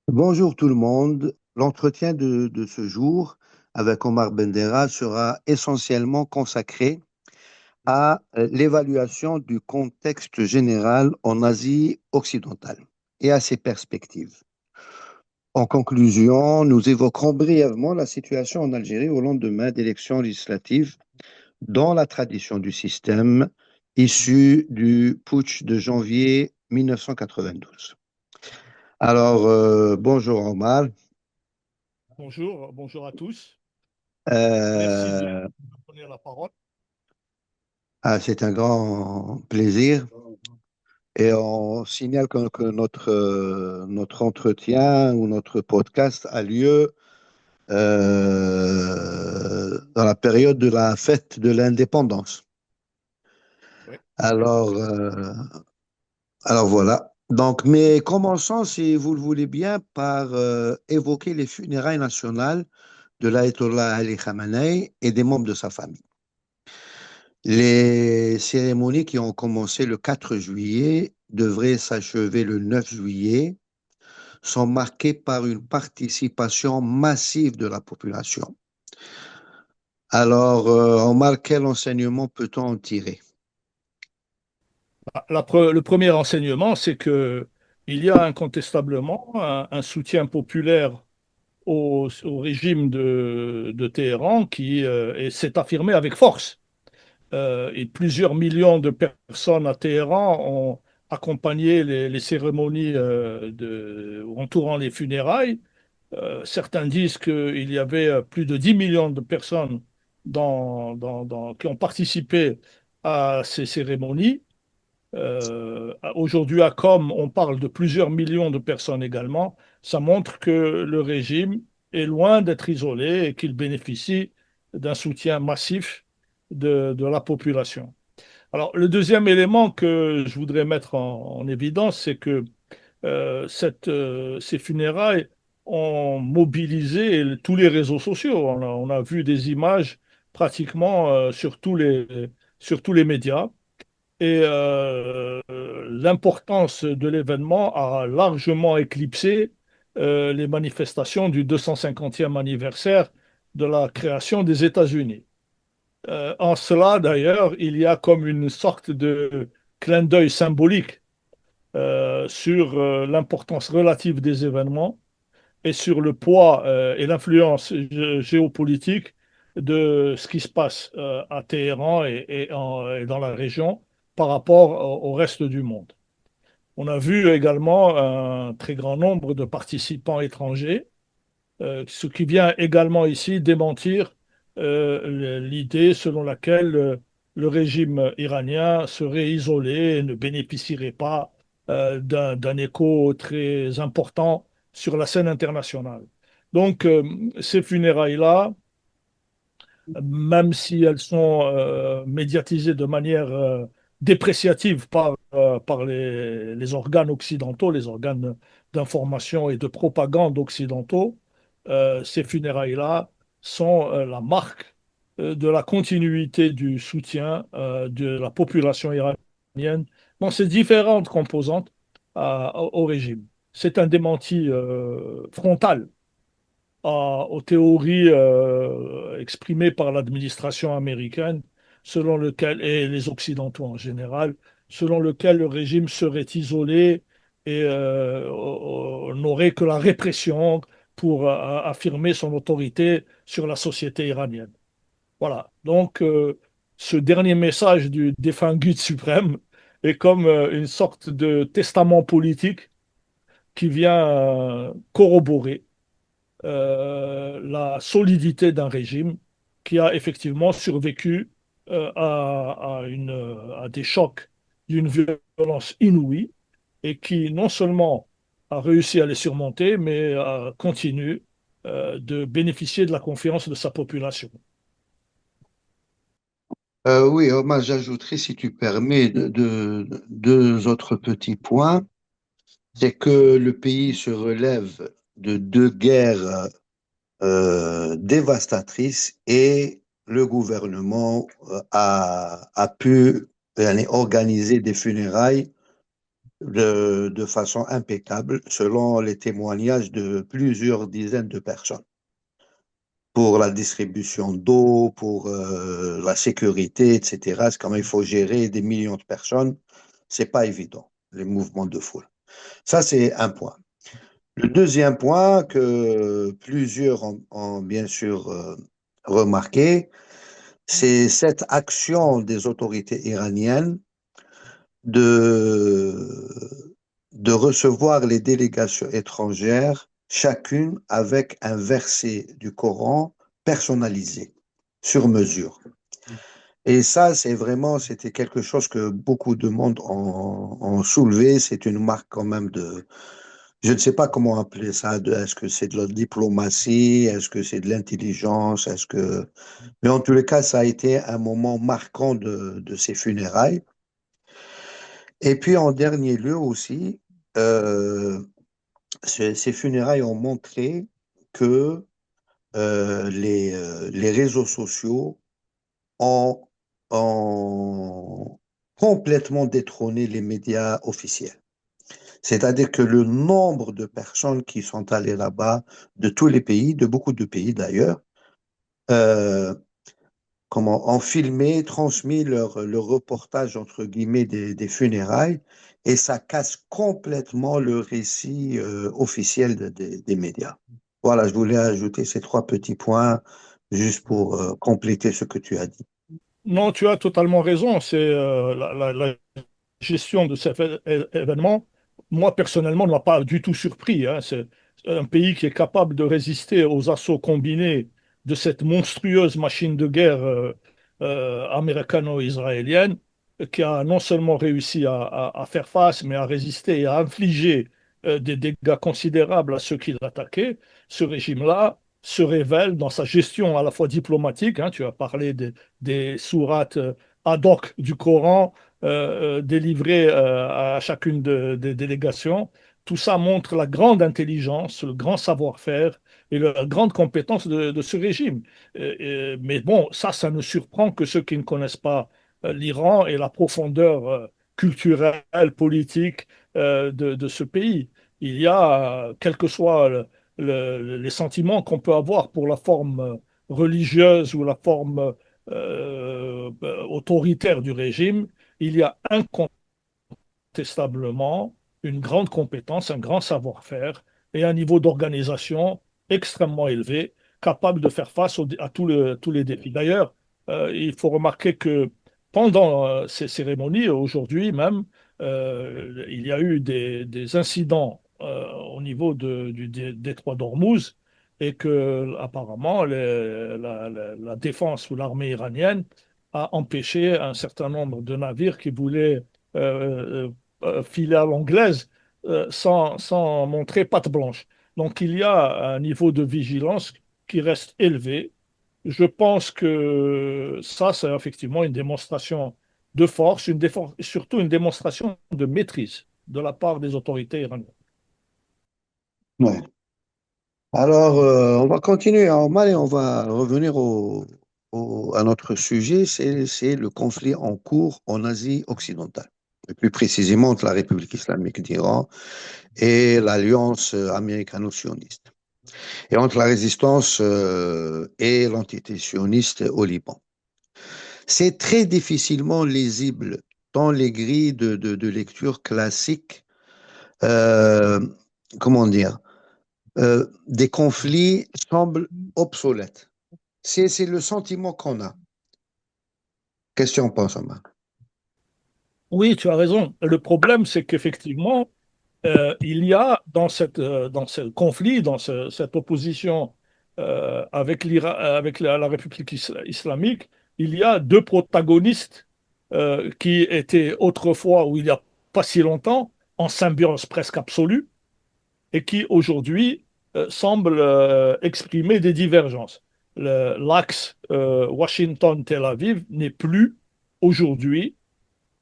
Bonjour tout le monde. L'entretien de ce jour avec Omar Bendera sera essentiellement consacré à l'évaluation du contexte général en Asie occidentale et à ses perspectives. En conclusion, nous évoquerons brièvement la situation en Algérie au lendemain d'élections législatives dans la tradition du système issu du putsch de janvier 1992. Alors, bonjour Omar. Bonjour, bonjour à tous. Merci de Euh, me donner la parole. c'est un grand plaisir et on signale que notre entretien ou notre podcast a lieu dans la période de la fête de l'indépendance. Oui, Alors, c'est alors voilà. Donc, mais commençons, si vous le voulez bien, par évoquer les funérailles nationales de l'Ayatollah Ali Khamenei et des membres de sa famille. Les cérémonies qui ont commencé le 4 juillet devraient s'achever le 9 juillet, sont marquées par une participation massive de la population. Alors, Omar, quel enseignement peut-on en tirer? le premier enseignement, c'est que il y a incontestablement un soutien populaire au régime de Téhéran qui s'est affirmé avec force. Et plusieurs millions de personnes à Téhéran ont accompagné les cérémonies entourant les funérailles. Certains disent qu'il y avait plus de 10 millions de personnes qui ont participé à ces cérémonies. Aujourd'hui, à Com, on parle de plusieurs millions de personnes également. Ça montre que le régime est loin d'être isolé et qu'il bénéficie d'un soutien massif de la population. Alors, le deuxième élément que je voudrais mettre en évidence, c'est que ces funérailles ont mobilisé tous les réseaux sociaux. On a vu des images pratiquement sur tous les médias. Et l'importance de l'événement a largement éclipsé les manifestations du 250e anniversaire de la création des États-Unis. En cela, d'ailleurs, il y a comme une sorte de clin d'œil symbolique sur l'importance relative des événements et sur le poids et l'influence géopolitique de ce qui se passe à Téhéran et dans la région par rapport au reste du monde. On a vu également un très grand nombre de participants étrangers, ce qui vient également ici démentir l'idée selon laquelle le régime iranien serait isolé et ne bénéficierait pas d'un écho très important sur la scène internationale. Donc, ces funérailles-là, même si elles sont médiatisées de manière dépréciative par les organes occidentaux, les organes d'information et de propagande occidentaux, ces funérailles-là sont la marque de la continuité du soutien de la population iranienne dans ses différentes composantes au régime. C'est un démenti frontal aux théories exprimées par l'administration américaine, selon lequel, et les Occidentaux en général, selon lequel le régime serait isolé et n'aurait que la répression pour affirmer son autorité sur la société iranienne. Voilà. Donc, ce dernier message du défunt guide suprême est comme une sorte de testament politique qui vient corroborer la solidité d'un régime qui a effectivement survécu à des chocs d'une violence inouïe et qui non seulement a réussi à les surmonter, mais continue de bénéficier de la confiance de sa population. Oui, Omar, j'ajouterai, si tu permets, deux autres petits points. C'est que le pays se relève de deux guerres dévastatrice et le gouvernement a pu organiser des funérailles de façon impeccable, selon les témoignages de plusieurs dizaines de personnes, pour la distribution d'eau, pour la sécurité, etc. C'est quand même, il faut gérer des millions de personnes. C'est pas évident, les mouvements de foule. Ça, c'est un point. Le deuxième point que plusieurs ont bien sûr remarqué, c'est cette action des autorités iraniennes de, de recevoir les délégations étrangères, chacune avec un verset du Coran personnalisé, sur mesure. Et ça, c'est vraiment, c'était quelque chose que beaucoup de monde ont soulevé. C'est une marque quand même de, je ne sais pas comment appeler ça, est-ce que c'est de la diplomatie, est-ce que c'est de l'intelligence, mais en tous les cas, ça a été un moment marquant de ces funérailles. Et puis en dernier lieu aussi, euh, ces funérailles ont montré que les réseaux sociaux ont, ont complètement détrôné les médias officiels. C'est-à-dire que le nombre de personnes qui sont allées là-bas, de tous les pays, de beaucoup de pays d'ailleurs, euh, ont filmé, transmis leur reportage, entre guillemets, des funérailles, et ça casse complètement le récit officiel des médias. Voilà, je voulais ajouter ces trois petits points juste pour compléter ce que tu as dit. Non, tu as totalement raison. C'est la gestion de cet événement, moi personnellement, ne m'a pas du tout surpris, hein. C'est un pays qui est capable de résister aux assauts combinés de cette monstrueuse machine de guerre américano-israélienne, qui a non seulement réussi à faire face, mais à résister et à infliger des dégâts considérables à ceux qui l'attaquaient. Ce régime-là se révèle dans sa gestion à la fois diplomatique, hein, tu as parlé des sourates ad hoc du Coran délivrés à chacune des délégations. Tout ça montre la grande intelligence, le grand savoir-faire et la grande compétence de ce régime. Mais bon, ça ne surprend que ceux qui ne connaissent pas l'Iran et la profondeur culturelle, politique de ce pays. Il y a, quels que soient les sentiments qu'on peut avoir pour la forme religieuse ou la forme autoritaire du régime, il y a incontestablement une grande compétence, un grand savoir-faire et un niveau d'organisation extrêmement élevé, capable de faire face à tous les défis. D'ailleurs, il faut remarquer que pendant ces cérémonies, aujourd'hui même, il y a eu des incidents au niveau du détroit d'Ormuz et que apparemment la défense ou l'armée iranienne a empêché un certain nombre de navires qui voulaient filer à l'anglaise sans montrer patte blanche. Donc il y a un niveau de vigilance qui reste élevé. Je pense que ça, c'est effectivement une démonstration de force, surtout une démonstration de maîtrise de la part des autorités iraniennes. Ouais. Alors, on va continuer en mal et on va revenir à notre sujet, c'est le conflit en cours en Asie occidentale, et plus précisément entre la République islamique d'Iran et l'alliance américano-sioniste, et entre la résistance et l'entité sioniste au Liban. C'est très difficilement lisible dans les grilles de lecture classiques, euh, comment dire, des conflits semblent obsolètes. C'est le sentiment qu'on a. Qu'est-ce que tu en penses, Omar? Oui, tu as raison. Le problème, c'est qu'effectivement, il y a dans ce conflit, cette opposition avec avec la République islamique, il y a deux protagonistes qui étaient autrefois, ou il n'y a pas si longtemps, en symbiose presque absolue, et qui aujourd'hui semblent exprimer des divergences. L'axe Washington-Tel Aviv n'est plus aujourd'hui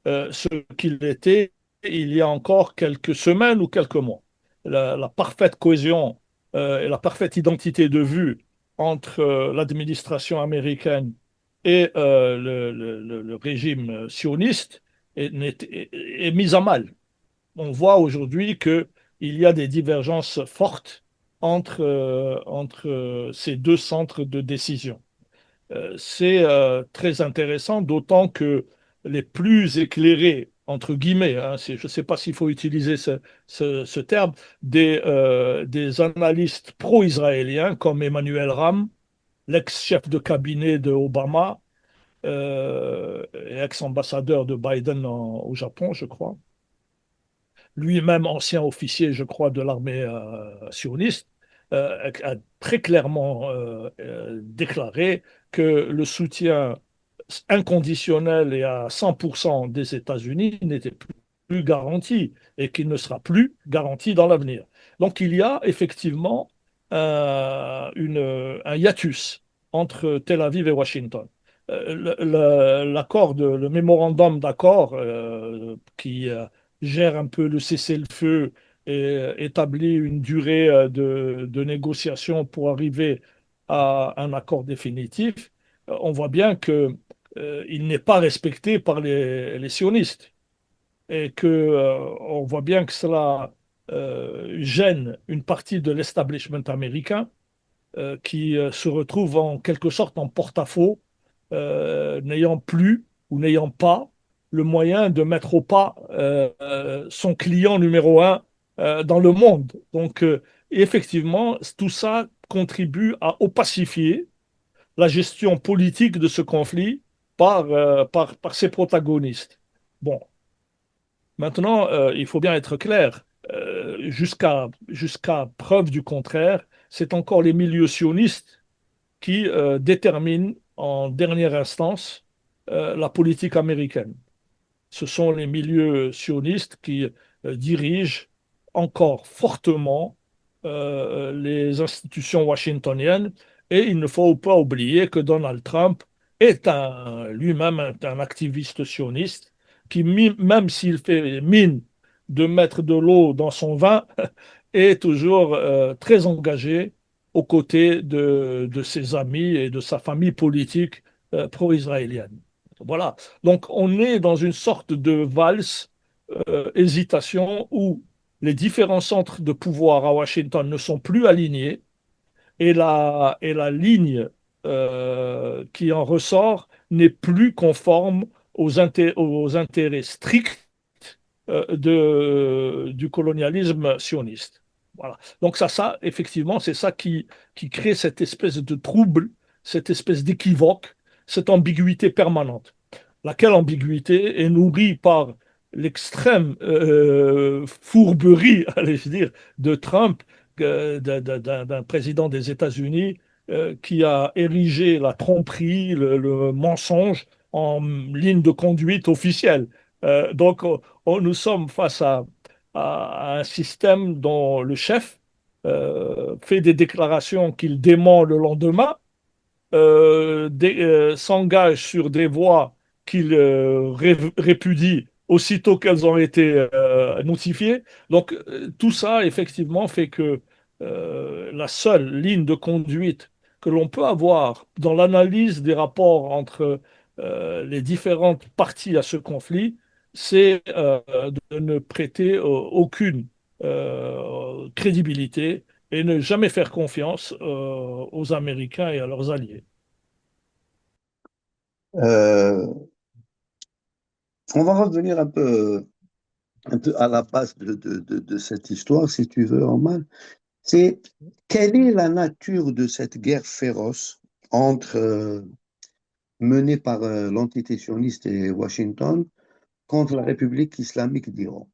ce qu'il était il y a encore quelques semaines ou quelques mois. La parfaite cohésion et la parfaite identité de vue entre l'administration américaine et le régime sioniste est mise à mal. on voit aujourd'hui qu'il y a des divergences fortes entre ces deux centres de décision. C'est très intéressant, d'autant que les plus éclairés, entre guillemets, hein, je ne sais pas s'il faut utiliser ce terme, des analystes pro-israéliens comme Emmanuel Ram, l'ex-chef de cabinet de Obama et ex-ambassadeur de Biden au Japon, je crois, lui-même ancien officier, je crois, de l'armée sioniste, a très clairement déclaré que le soutien inconditionnel et à 100% des États-Unis n'était plus garanti et qu'il ne sera plus garanti dans l'avenir. Donc il y a effectivement un hiatus entre Tel Aviv et Washington. Le mémorandum d'accord qui gère un peu le cessez-le-feu et établit une durée de négociation pour arriver à un accord définitif, on voit bien que il n'est pas respecté par les sionistes et que on voit bien que cela gêne une partie de l'establishment américain qui se retrouve en quelque sorte en porte-à-faux, n'ayant plus ou n'ayant pas le moyen de mettre au pas son client numéro un dans le monde. Donc, effectivement, tout ça contribue à opacifier la gestion politique de ce conflit par ses protagonistes. Bon, maintenant, il faut bien être clair. Jusqu'à preuve du contraire, c'est encore les milieux sionistes qui déterminent en dernière instance la politique américaine. Ce sont les milieux sionistes qui dirigent encore fortement les institutions washingtoniennes. Et il ne faut pas oublier que Donald Trump est lui-même un activiste sioniste qui, même s'il fait mine de mettre de l'eau dans son vin, est toujours très engagé aux côtés de ses amis et de sa famille politique pro-israélienne. Voilà. Donc on est dans une sorte de valse, hésitation où les différents centres de pouvoir à Washington ne sont plus alignés et la ligne qui en ressort n'est plus conforme aux intérêts stricts du colonialisme sioniste. Voilà. Donc effectivement, c'est ça qui crée cette espèce de trouble, cette espèce d'équivoque, cette ambiguïté permanente. Laquelle ambiguïté est nourrie par l'extrême fourberie, allez-je dire, de Trump, d'un président des États-Unis qui a érigé la tromperie, le mensonge en ligne de conduite officielle. Donc, nous sommes face à un système dont le chef fait des déclarations qu'il dément le lendemain, s'engage sur des voies qu'il répudie aussitôt qu'elles ont été notifiées. Donc, tout ça, effectivement, fait que la seule ligne de conduite que l'on peut avoir dans l'analyse des rapports entre les différentes parties à ce conflit, c'est de ne prêter aucune crédibilité et ne jamais faire confiance aux Américains et à leurs alliés. Euh, on va revenir un peu à la base de cette histoire, si tu veux, Omar. C'est quelle est la nature de cette guerre féroce entre, menée par l'entité sioniste et Washington contre la République islamique d'Iran?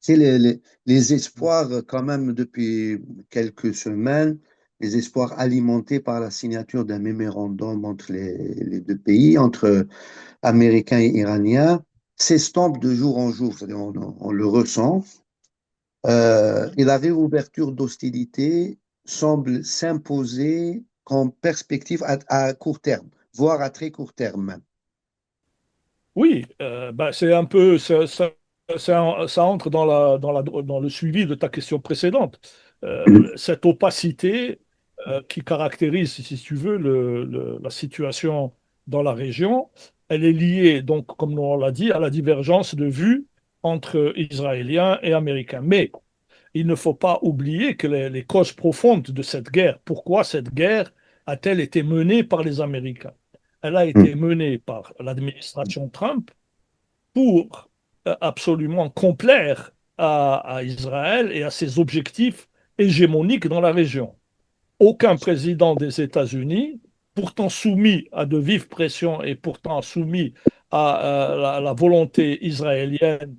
C'est les espoirs, quand même, depuis quelques semaines, les espoirs alimentés par la signature d'un mémorandum entre les deux pays, entre Américains et Iraniens, s'estompent de jour en jour, c'est-à-dire on le ressent. Et la réouverture d'hostilités semble s'imposer comme perspective à court terme, voire à très court terme. Oui, bah, c'est un peu, ça entre dans le suivi de ta question précédente. Cette opacité qui caractérise, si tu veux, la situation dans la région, elle est liée, donc, comme on l'a dit, à la divergence de vues entre Israéliens et Américains. Mais il ne faut pas oublier que les causes profondes de cette guerre, pourquoi cette guerre a-t-elle été menée par les Américains? Elle a été Mhm. menée par l'administration Trump pour absolument complaire à Israël et à ses objectifs hégémoniques dans la région. Aucun président des États-Unis, pourtant soumis à de vives pressions et pourtant soumis à la volonté israélienne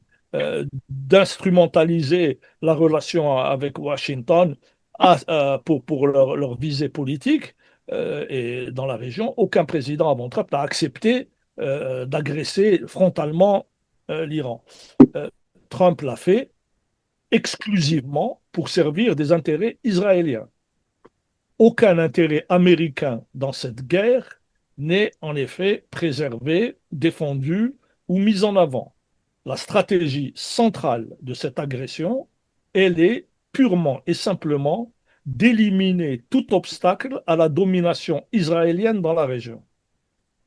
d'instrumentaliser la relation avec Washington pour leur visée politique, et dans la région, aucun président avant Trump n'a accepté d'agresser frontalement l'Iran. Euh, Trump l'a fait exclusivement pour servir des intérêts israéliens. Aucun intérêt américain dans cette guerre n'est en effet préservé, défendu ou mis en avant. La stratégie centrale de cette agression, elle est purement et simplement d'éliminer tout obstacle à la domination israélienne dans la région.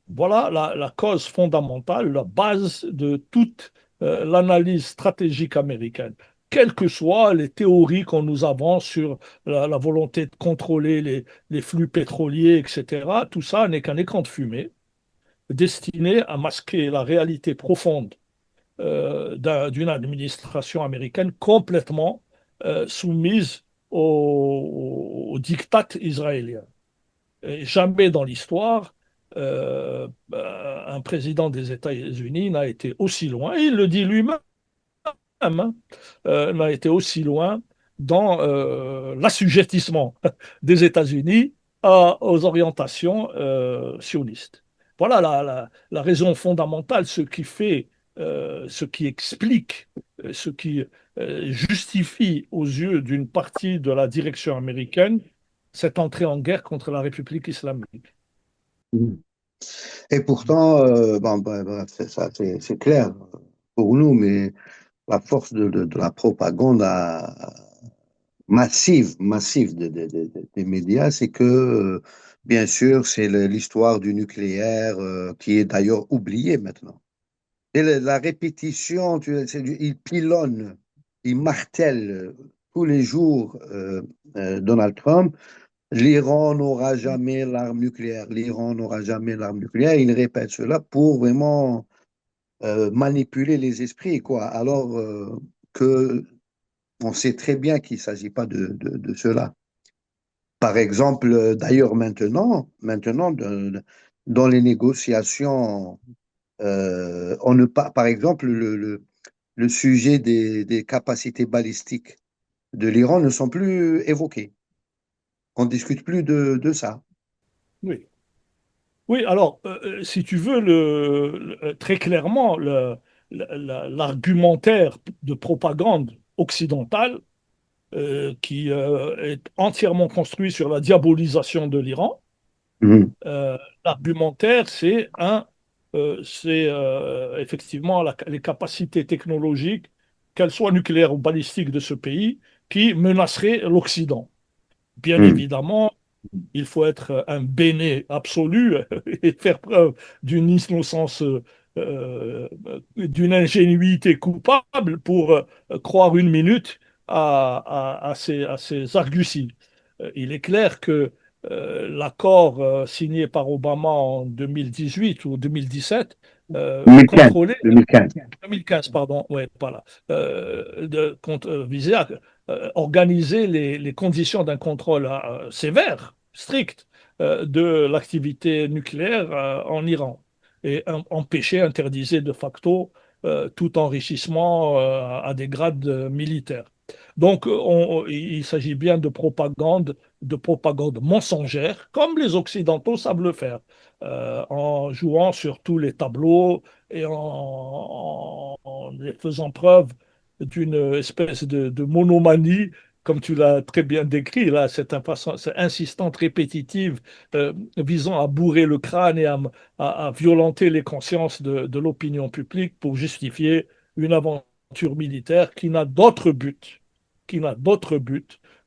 Voilà la cause fondamentale, la base de toute l'analyse stratégique américaine. Quelles que soient les théories qu'on nous avance sur la volonté de contrôler les flux pétroliers, etc., tout ça n'est qu'un écran de fumée destiné à masquer la réalité profonde d'une administration américaine complètement soumise au diktat israélien. Et jamais dans l'histoire, un président des États-Unis n'a été aussi loin, et il le dit lui-même, hein, n'a été aussi loin dans l'assujettissement des États-Unis aux orientations sionistes. Voilà la raison fondamentale, ce qui fait, ce qui explique, ce qui justifie aux yeux d'une partie de la direction américaine cette entrée en guerre contre la République islamique. Mhm. Et pourtant, c'est clair pour nous, mais la force de la propagande massive des médias, c'est que, bien sûr, c'est l'histoire du nucléaire qui est d'ailleurs oubliée maintenant. Et la répétition, il pilonne, il martèle tous les jours Donald Trump. L'Iran n'aura jamais l'arme nucléaire. L'Iran n'aura jamais l'arme nucléaire. Il répète cela pour vraiment manipuler les esprits, quoi. Alors que on sait très bien qu'il ne s'agit pas de cela. Par exemple, d'ailleurs maintenant dans les négociations, on ne pas, par exemple, le sujet des capacités balistiques de l'Iran ne sont plus évoqués. On ne discute plus de ça. Oui. Oui, alors, si tu veux, très clairement, l'argumentaire de propagande occidentale, qui est entièrement construit sur la diabolisation de l'Iran, Mhm. l'argumentaire, c'est effectivement les capacités technologiques, qu'elles soient nucléaires ou balistiques de ce pays, qui menaceraient l'Occident. Bien Mhm. évidemment, il faut être un béné absolu et faire preuve d'une innocence, d'une ingénuité coupable pour croire une minute à ces arguties. Il est clair que l'accord signé par Obama en 2018 ou 2017 2015, contrôlait 2015. 2015, pardon, ouais, voilà, visait à organiser les conditions d'un contrôle sévère, strict, de l'activité nucléaire en Iran et empêcher, interdisait de facto tout enrichissement à des grades militaires. Donc, il s'agit bien de propagande mensongère, comme les Occidentaux savent le faire, en jouant sur tous les tableaux et en faisant preuve d'une espèce de monomanie, comme tu l'as très bien décrit, là, cette insistante répétitive visant à bourrer le crâne et à violenter les consciences de l'opinion publique pour justifier une aventure militaire qui n'a d'autre but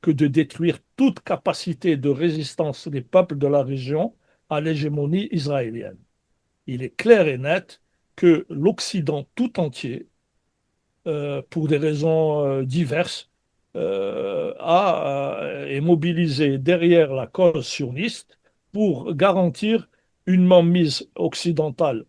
que de détruire toute capacité de résistance des peuples de la région à l'hégémonie israélienne. Il est clair et net que l'Occident tout entier pour des raisons diverses, est mobilisé derrière la cause sioniste pour garantir une mainmise occidentale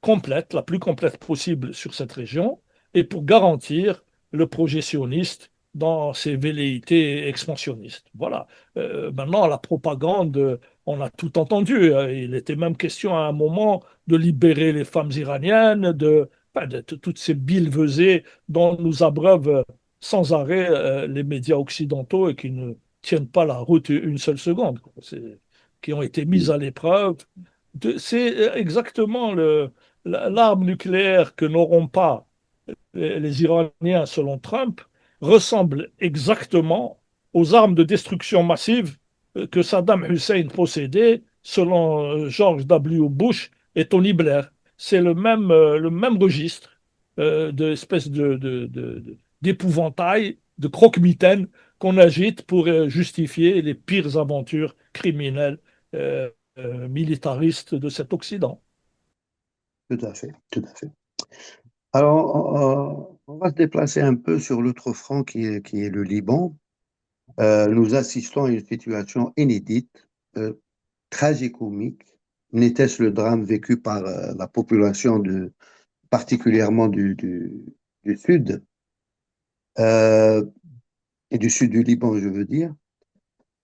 complète, la plus complète possible sur cette région, et pour garantir le projet sioniste dans ses velléités expansionnistes. Voilà. Maintenant, la propagande, on a tout entendu. Il était même question à un moment de libérer les femmes iraniennes, enfin, de toutes ces billevesées dont nous abreuvent sans arrêt les médias occidentaux et qui ne tiennent pas la route une seule seconde, quoi. Qui ont été mises à l'épreuve. C'est exactement l'arme nucléaire que n'auront pas les Iraniens, selon Trump, ressemble exactement aux armes de destruction massive que Saddam Hussein possédait, selon George W. Bush et Tony Blair. C'est le même registre d'espèce d'épouvantail, de croque-mitaine qu'on agite pour justifier les pires aventures criminelles militaristes de cet Occident. Tout à fait, tout à fait. Alors, on va se déplacer un peu sur l'autre front qui est le Liban. Nous assistons à une situation inédite, euh, tragicomique. N'était-ce le drame vécu par la population particulièrement du sud, euh, et du sud du Liban, je veux dire.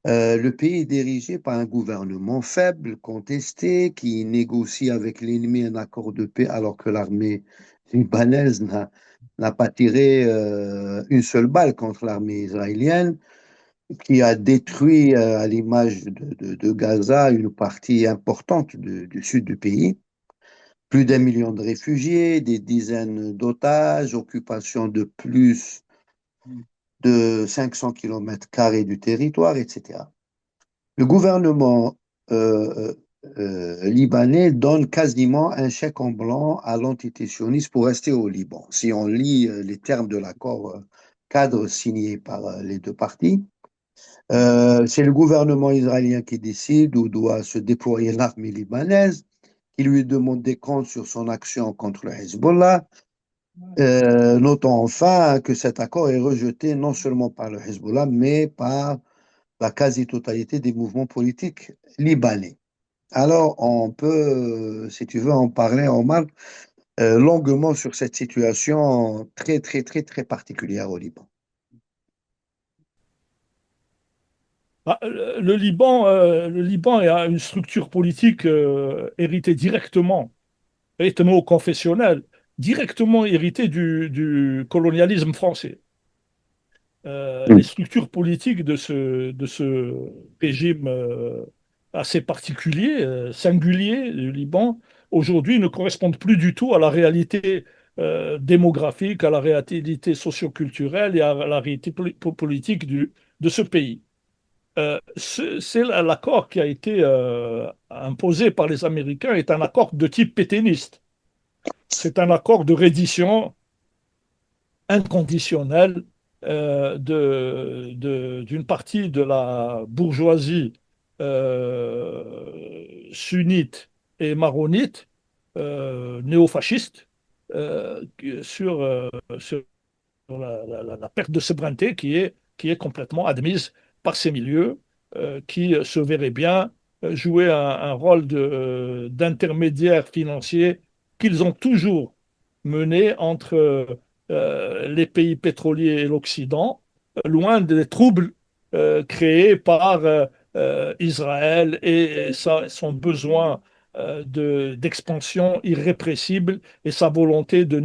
Le pays est dirigé par un gouvernement faible, contesté, qui négocie avec l'ennemi un accord de paix alors que l'armée libanaise n'a pas tiré une seule balle contre l'armée israélienne, qui a détruit, à l'image de Gaza, une partie importante du sud du pays. Plus d'un million de réfugiés, des dizaines d'otages, occupation de plus de 500 km² du territoire, etc. Le gouvernement euh, libanais donne quasiment un chèque en blanc à l'entité sioniste pour rester au Liban. Si on lit les termes de l'accord cadre signé par les deux parties, c'est le gouvernement israélien qui décide où doit se déployer l'armée libanaise, qui lui demande des comptes sur son action contre le Hezbollah. Notons enfin que cet accord est rejeté non seulement par le Hezbollah, mais par la quasi-totalité des mouvements politiques libanais. Alors, on peut, si tu veux, en parler, Omar, longuement sur cette situation très, très, très, très particulière au Liban. Bah, le Liban a une structure politique héritée directement, ethno-confessionnelle, directement héritée du colonialisme français. Les Mm. structures politiques de ce régime assez particulier, singulier du Liban, aujourd'hui ne correspondent plus du tout à la réalité démographique, à la réalité socioculturelle et à la réalité politique de ce pays. C'est l'accord qui a été imposé par les Américains est un accord de type pétainiste. C'est un accord de reddition inconditionnelle d'une partie de la bourgeoisie sunnite et maronite, néofasciste, sur la perte de souveraineté qui est complètement admise par ces milieux qui se verraient bien jouer un rôle d'intermédiaire financier qu'ils ont toujours mené entre les pays pétroliers et l'Occident, loin des troubles créés par Israël et son besoin d'expansion irrépressible et sa volonté de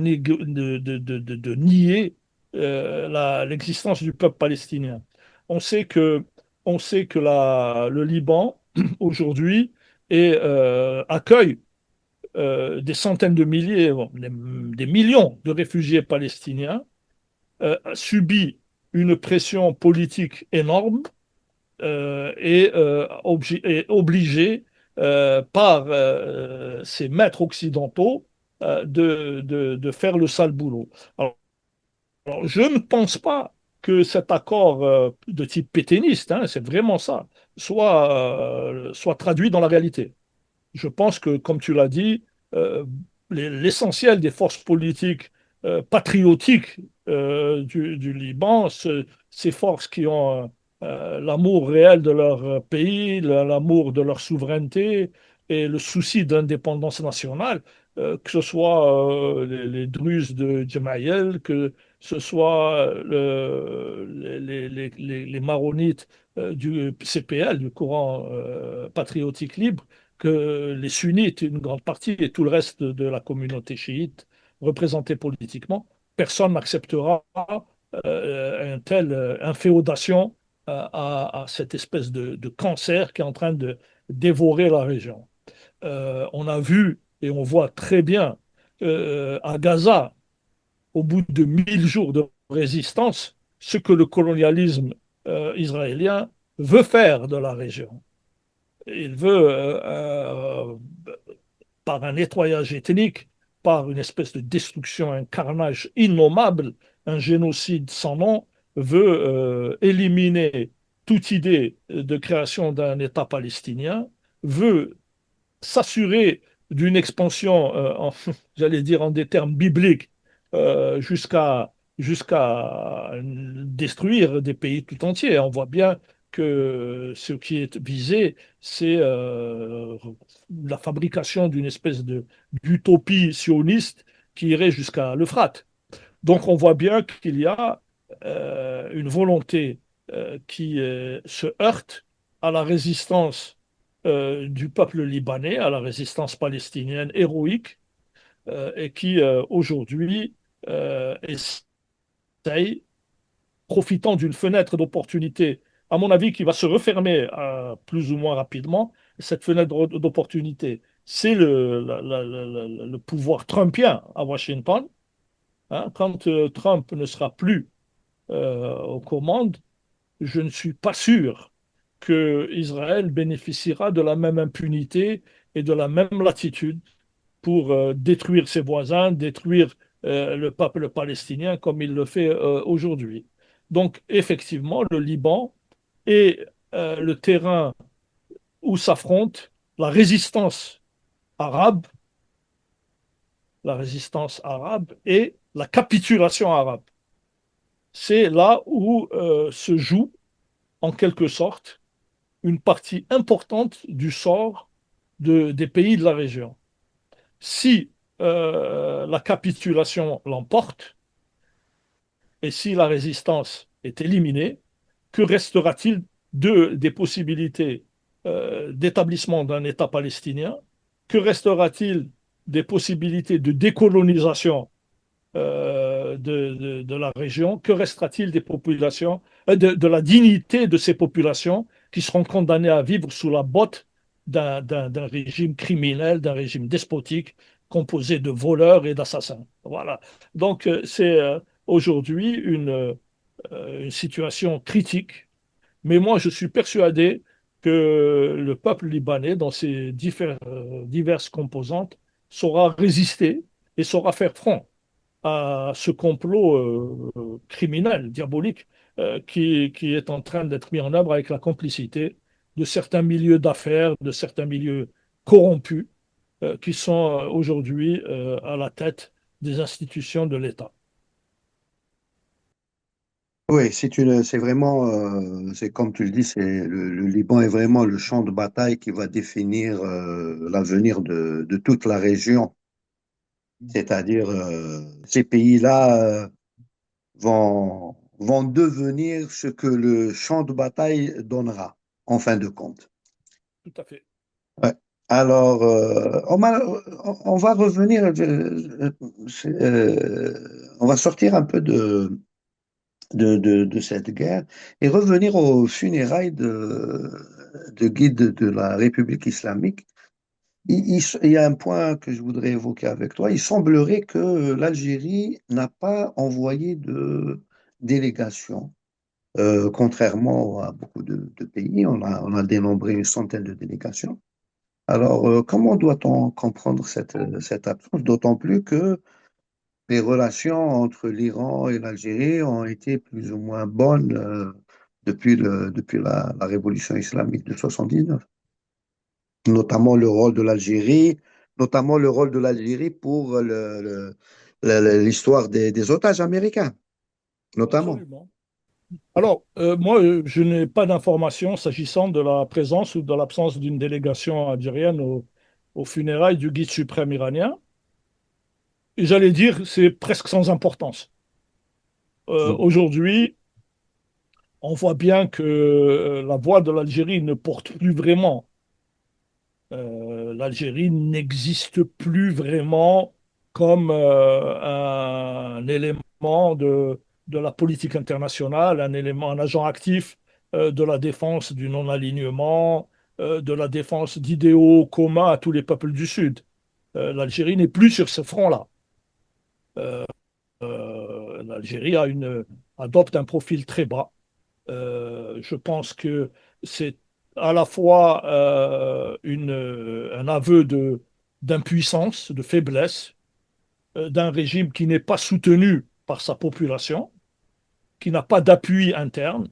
nier l'existence du peuple palestinien. On sait que, on sait que le Liban, aujourd'hui, accueille des centaines de milliers, bon, des millions de réfugiés palestiniens, subit une pression politique énorme est obligé par ces maîtres occidentaux de faire le sale boulot. Alors, je ne pense pas que cet accord de type pétainiste, hein, c'est vraiment ça, soit traduit dans la réalité. Je pense que, comme tu l'as dit, euh, l'essentiel des forces politiques patriotique du Liban, ces forces qui ont l'amour réel de leur pays, l'amour de leur souveraineté et le souci d'indépendance nationale, que ce soit les Druzes de Gemayel, que ce soit les maronites du CPL, du courant patriotique libre, que les sunnites, une grande partie, et tout le reste de la communauté chiite représentée politiquement, personne n'acceptera un tel inféodation à cette espèce de cancer qui est en train de dévorer la région. On a vu et on voit très bien à Gaza, au bout de 1000 jours de résistance, ce que le colonialisme israélien veut faire de la région. Il veut, par un nettoyage ethnique, par une espèce de destruction, un carnage innommable, un génocide sans nom, veut éliminer toute idée de création d'un État palestinien, veut s'assurer d'une expansion, j'allais dire en des termes bibliques, jusqu'à détruire des pays tout entiers. On voit bien que ce qui est visé, c'est la fabrication d'une espèce d'utopie sioniste qui irait jusqu'à l'Euphrate. Donc on voit bien qu'il y a une volonté qui se heurte à la résistance du peuple libanais, à la résistance palestinienne héroïque, et qui aujourd'hui essaye, profitant d'une fenêtre d'opportunité, à mon avis, qui va se refermer plus ou moins rapidement, cette fenêtre d'opportunité, c'est le pouvoir trumpien à Washington. Hein. Quand Trump ne sera plus aux commandes, je ne suis pas sûr que Israël bénéficiera de la même impunité et de la même latitude pour détruire ses voisins, détruire le peuple palestinien comme il le fait aujourd'hui. Donc, effectivement, le Liban est le terrain où s'affrontent la arabe, la résistance arabe et la capitulation arabe. C'est là où se joue, en quelque sorte, une partie importante du sort des pays de la région. Si la capitulation l'emporte et si la résistance est éliminée, que restera-t-il des possibilités d'établissement d'un État palestinien? Que restera-t-il des possibilités de décolonisation de la région? Que restera-t-il des populations, de la dignité de ces populations qui seront condamnées à vivre sous la botte d'un régime criminel, d'un régime despotique composé de voleurs et d'assassins? Voilà. Donc, c'est aujourd'hui une situation critique, mais moi, je suis persuadé que le peuple libanais, dans ses diverses composantes, saura résister et saura faire front à ce complot criminel, diabolique, qui est en train d'être mis en œuvre avec la complicité de certains milieux d'affaires, de certains milieux corrompus, qui sont aujourd'hui à la tête des institutions de l'État. Oui, c'est vraiment, c'est comme tu le dis, le Liban est vraiment le champ de bataille qui va définir l'avenir de toute la région. C'est-à-dire, ces pays-là vont devenir ce que le champ de bataille donnera, en fin de compte. Tout à fait. Ouais. Alors, on va revenir, on va sortir un peu de cette guerre et revenir aux funérailles de guide de la République islamique. Il y a un point que je voudrais évoquer avec toi. Il semblerait que l'Algérie n'a pas envoyé de délégation, contrairement à beaucoup de pays. On a dénombré une centaine de délégations. Alors, comment doit-on comprendre cette absence, d'autant plus que les relations entre l'Iran et l'Algérie ont été plus ou moins bonnes depuis la révolution islamique de 79, notamment le rôle de l'Algérie, notamment le rôle de l'Algérie pour l'histoire des otages américains, notamment. Absolument. Alors, moi, je n'ai pas d'informations s'agissant de la présence ou de l'absence d'une délégation algérienne aux funérailles du guide suprême iranien. Et j'allais dire, c'est presque sans importance. Mm. Aujourd'hui, on voit bien que la voix de l'Algérie ne porte plus vraiment. L'Algérie n'existe plus vraiment comme un élément de la politique internationale, un élément, un agent actif de la défense du non-alignement, de la défense d'idéaux communs à tous les peuples du Sud. L'Algérie n'est plus sur ce front-là. L'Algérie adopte un profil très bas. Je pense que c'est à la fois un aveu d'impuissance, de faiblesse, d'un régime qui n'est pas soutenu par sa population, qui n'a pas d'appui interne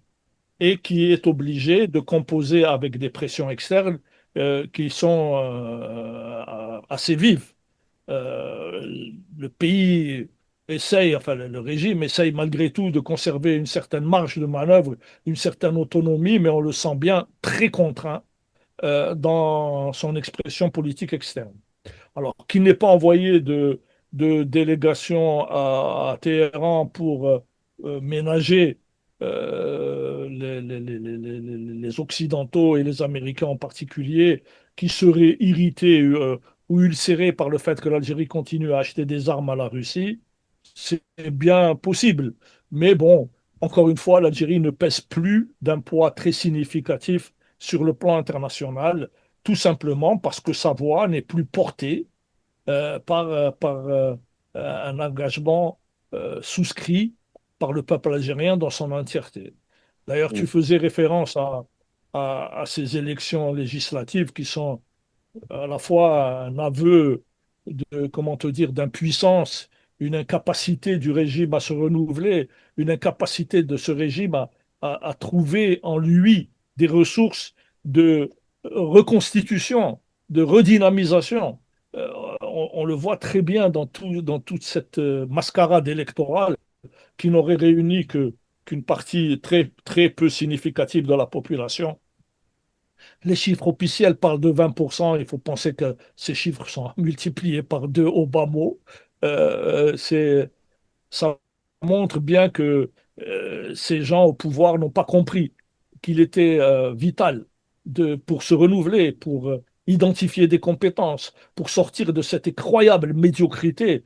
et qui est obligé de composer avec des pressions externes qui sont assez vives. Le pays essaye, enfin le régime essaye malgré tout de conserver une certaine marge de manœuvre, une certaine autonomie, mais on le sent bien très contraint dans son expression politique externe. Alors, qu'il n'ait pas envoyé de délégation à Téhéran pour ménager les Occidentaux et les Américains en particulier, qui seraient irrités ou ulcérés par le fait que l'Algérie continue à acheter des armes à la Russie, c'est bien possible. Mais bon, encore une fois, l'Algérie ne pèse plus d'un poids très significatif sur le plan international, tout simplement parce que sa voix n'est plus portée par un engagement souscrit par le peuple algérien dans son entièreté. D'ailleurs, tu Mm. faisais référence à ces élections législatives qui sont à la fois un aveu de, comment te dire, d'impuissance, une incapacité du régime à se renouveler, une incapacité de ce régime à trouver en lui des ressources de reconstitution, de redynamisation. On le voit très bien dans toute cette mascarade électorale qui n'aurait réuni qu'une partie très, très peu significative de la population. Les chiffres officiels parlent de 20%. Il faut penser que ces chiffres sont multipliés par deux au bas mot. Ça montre bien que ces gens au pouvoir n'ont pas compris qu'il était vital pour se renouveler, pour identifier des compétences, pour sortir de cette incroyable médiocrité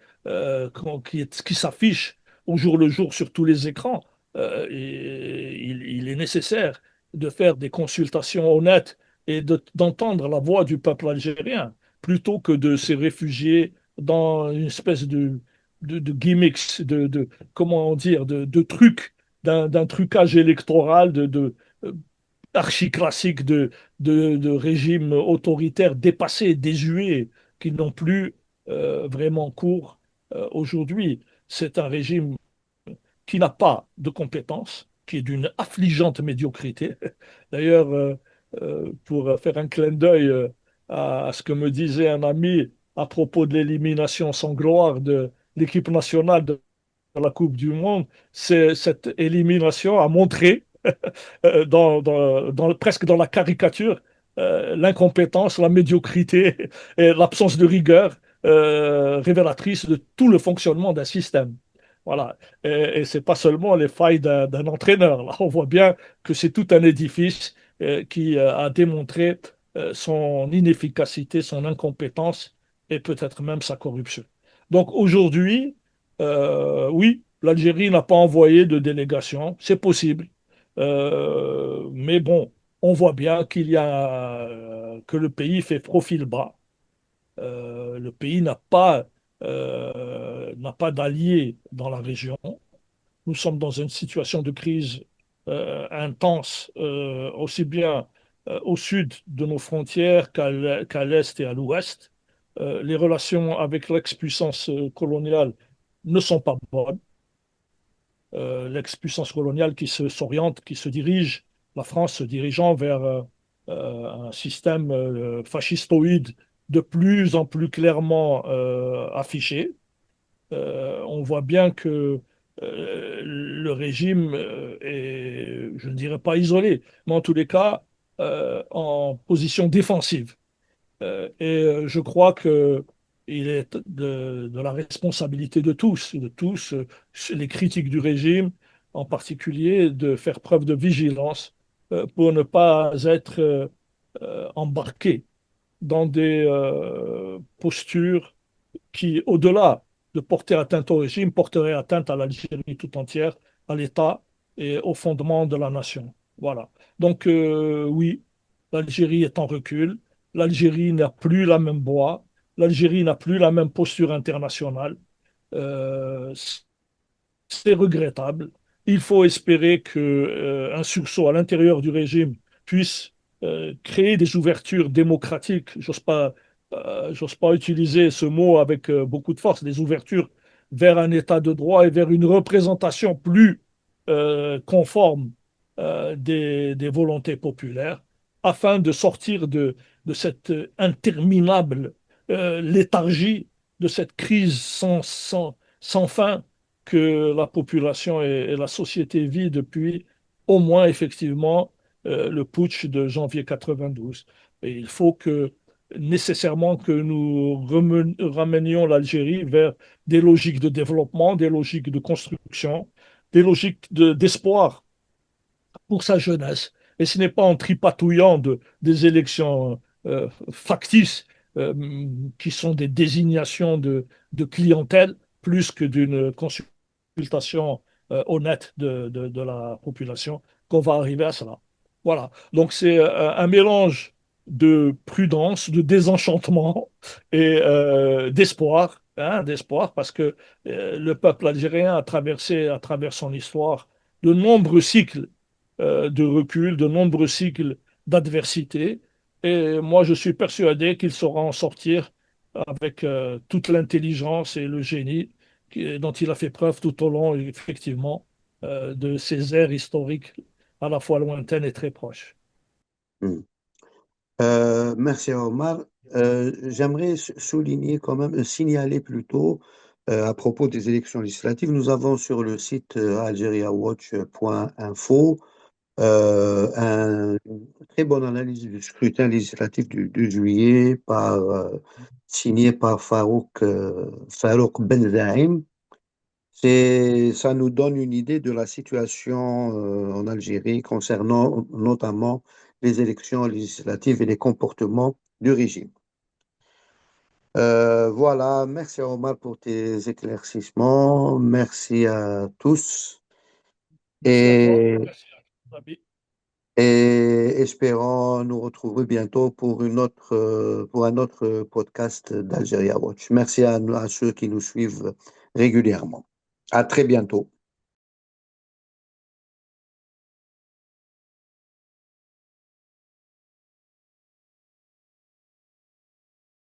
qui s'affiche au jour le jour sur tous les écrans. Il est nécessaire de faire des consultations honnêtes et d'entendre la voix du peuple algérien plutôt que de se réfugier dans une espèce de gimmicks, comment dire, de trucs, d'un trucage électoral, archi classique de régimes autoritaires dépassés, désuets, qui n'ont plus vraiment cours aujourd'hui. C'est un régime qui n'a pas de compétences, qui est d'une affligeante médiocrité. D'ailleurs, pour faire un clin d'œil à ce que me disait un ami à propos de l'élimination sans gloire de l'équipe nationale de la Coupe du Monde, cette élimination a montré, presque dans la caricature, l'incompétence, la médiocrité et l'absence de rigueur révélatrice de tout le fonctionnement d'un système. Voilà. Et c'est pas seulement les failles d'un entraîneur. Là, on voit bien que c'est tout un édifice qui a démontré son inefficacité, son incompétence et peut-être même sa corruption. Donc aujourd'hui, oui, l'Algérie n'a pas envoyé de délégation, c'est possible. Mais bon, on voit bien que le pays fait profil bas. Le pays n'a pas d'alliés dans la région. Nous sommes dans une situation de crise intense, aussi bien au sud de nos frontières qu'à l'est et à l'ouest. Les relations avec l'ex-puissance coloniale ne sont pas bonnes. L'ex-puissance coloniale s'oriente, qui se dirige, la France se dirigeant vers un système fascistoïde de plus en plus clairement affiché. On voit bien que le régime est, je ne dirais pas isolé, mais en tous les cas en position défensive. Je crois que il est de la responsabilité de tous, les critiques du régime en particulier, de faire preuve de vigilance pour ne pas être embarqués dans des postures qui, au-delà de porter atteinte au régime, porteraient atteinte à l'Algérie tout entière, à l'État et au fondement de la nation. Voilà. Donc, oui, l'Algérie est en recul. L'Algérie n'a plus la même voix. L'Algérie n'a plus la même posture internationale. Euh, c'est regrettable. Il faut espérer que, un sursaut à l'intérieur du régime puisse créer des ouvertures démocratiques. J'ose pas utiliser ce mot avec beaucoup de force, des ouvertures vers un état de droit et vers une représentation plus conforme des volontés populaires, afin de sortir de cette interminable léthargie, de cette crise sans fin que la population et la société vit depuis au moins effectivement le putsch de janvier 92. Et il faut que nécessairement que nous ramenions l'Algérie vers des logiques de développement, des logiques de construction, des logiques d'espoir pour sa jeunesse. Et ce n'est pas en tripatouillant des élections factices qui sont des désignations de clientèle plus que d'une consultation honnête de la population qu'on va arriver à cela. Voilà. Donc c'est un mélange de prudence, de désenchantement et d'espoir, hein, d'espoir parce que le peuple algérien a traversé à travers son histoire de nombreux cycles de recul, de nombreux cycles d'adversité. Et moi, je suis persuadé qu'il saura en sortir avec toute l'intelligence et le génie dont il a fait preuve tout au long, effectivement, de ces ères historiques à la fois lointaines et très proches. Hmm. Merci Omar. J'aimerais souligner quand même, signaler plutôt à propos des élections législatives, nous avons sur le site algeriawatch.info une très bonne analyse du scrutin législatif du juillet signé par Farouk Ben Zaïm. Ça nous donne une idée de la situation en Algérie concernant notamment les élections législatives et les comportements du régime. Voilà, merci Omar pour tes éclaircissements. Merci à tous Merci à toi, et, merci à tous. et espérons nous retrouver bientôt pour un autre podcast d'Algeria Watch. Merci à ceux qui nous suivent régulièrement. À très bientôt.